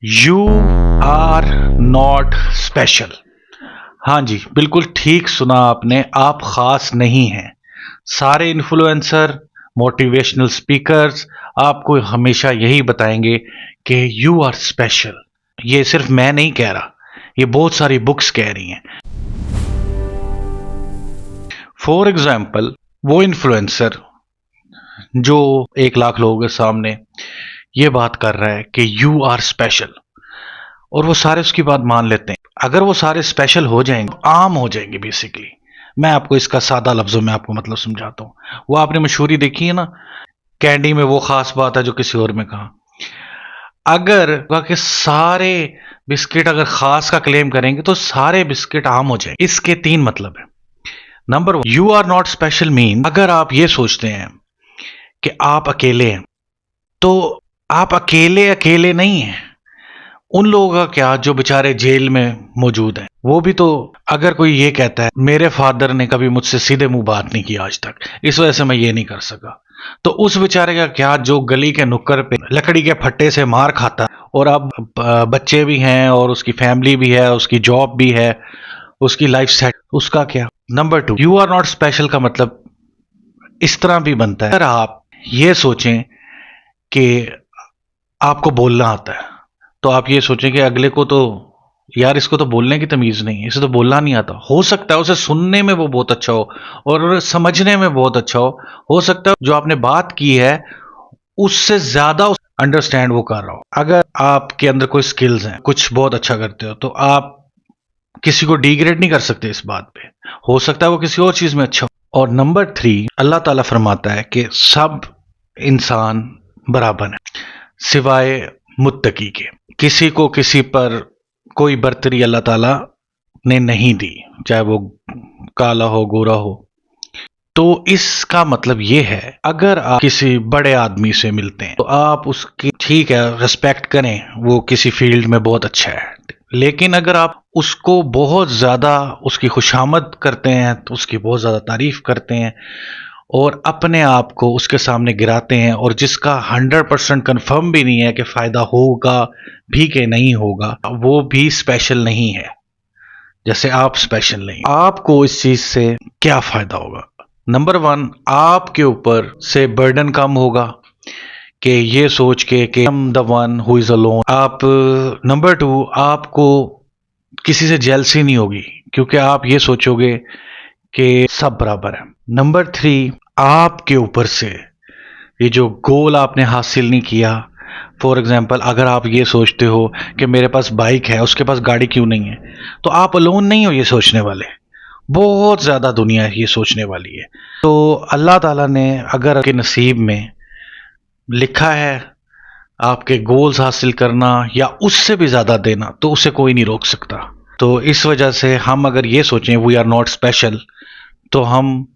You are not special. हाँ जी, बिल्कुल ठीक सुना आपने, आप खास नहीं हैं। सारे इन्फ्लुएंसर, मोटिवेशनल स्पीकर्स आपको हमेशा यही बताएंगे कि यू आर स्पेशल। ये सिर्फ मैं नहीं कह रहा, ये बहुत सारी बुक्स कह रही हैं। फॉर एग्जाम्पल, वो इन्फ्लुएंसर जो 1 लाख लोगों के सामने ये बात कर रहा है कि यू आर स्पेशल, और वो सारे उसकी बात मान लेते हैं। अगर वो सारे स्पेशल हो जाएंगे, आम हो जाएंगे बेसिकली। मैं आपको इसका सादा लफ्जों में आपको मतलब समझाता हूँ। वो आपने मशहूरी देखी है ना, कैंडी में वो खास बात है जो किसी और में कहा। अगर कि सारे बिस्किट अगर खास का क्लेम करेंगे तो सारे बिस्किट आम हो जाएंगे। इसके 3 मतलब है। Number 1, you are not special mean, अगर आप ये सोचते हैं कि आप अकेले हैं, तो आप अकेले अकेले नहीं हैं। उन लोगों का क्या जो बेचारे जेल में मौजूद हैं, वो भी तो, अगर कोई ये कहता है मेरे फादर ने कभी मुझसे सीधे मुंह बात नहीं की आज तक, इस वजह से मैं ये नहीं कर सका, तो उस बेचारे का क्या जो गली के नुक्कड़ पे लकड़ी के फट्टे से मार खाता है, और अब बच्चे भी हैं और उसकी फैमिली भी है, उसकी जॉब भी है, उसकी लाइफ सेट, उसका क्या। Number 2, you are not special का मतलब इस तरह भी बनता है, अगर आप ये सोचें कि आपको बोलना आता है, तो आप ये सोचें कि अगले को तो, यार इसको तो बोलने की तमीज नहीं है, इसे तो बोलना नहीं आता। हो सकता है उसे सुनने में वो बहुत अच्छा हो और समझने में बहुत अच्छा हो सकता है जो आपने बात की है उससे ज्यादा अंडरस्टैंड वो कर रहा हो। अगर आपके अंदर कोई स्किल्स हैं, कुछ बहुत अच्छा करते हो, तो आप किसी को डिग्रेड नहीं कर सकते इस बात पे। हो सकता है वो किसी और चीज में अच्छा हो। और नंबर 3, अल्लाह ताला फरमाता है कि सब इंसान बराबर है सिवाय मुत्तकी के। किसी को किसी पर कोई बर्तरी अल्लाह ताला ने नहीं दी, चाहे वो काला हो गोरा हो। तो इसका मतलब ये है, अगर आप किसी बड़े आदमी से मिलते हैं तो आप उसकी, ठीक है, रिस्पेक्ट करें, वो किसी फील्ड में बहुत अच्छा है, लेकिन अगर आप उसको बहुत ज्यादा उसकी खुशामद करते हैं, तो उसकी बहुत ज्यादा तारीफ करते हैं और अपने आप को उसके सामने गिराते हैं, और जिसका 100% कंफर्म भी नहीं है कि फायदा होगा भी कि नहीं होगा, वो भी स्पेशल नहीं है। जैसे आप स्पेशल नहीं, आपको इस चीज से क्या फायदा होगा? नंबर 1, आपके ऊपर से बर्डन कम होगा कि ये सोच के कि I'm the one who is alone। आप, नंबर 2, आपको किसी से जेलसी नहीं होगी क्योंकि आप ये सोचोगे कि सब बराबर है। नंबर 3, आपके ऊपर से ये जो गोल आपने हासिल नहीं किया, फॉर एग्जाम्पल अगर आप ये सोचते हो कि मेरे पास बाइक है, उसके पास गाड़ी क्यों नहीं है, तो आप अलोन नहीं हो ये सोचने वाले, बहुत ज़्यादा दुनिया ये सोचने वाली है। तो अल्लाह ताला ने अगर आपके नसीब में लिखा है आपके गोल्स हासिल करना या उससे भी ज़्यादा देना, तो उसे कोई नहीं रोक सकता। तो इस वजह से हम अगर ये सोचें वी आर नॉट स्पेशल, तो हम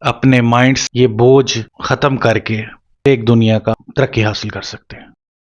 अपने माइंड्स ये बोझ ख़त्म करके एक दुनिया का तरक्की हासिल कर सकते हैं।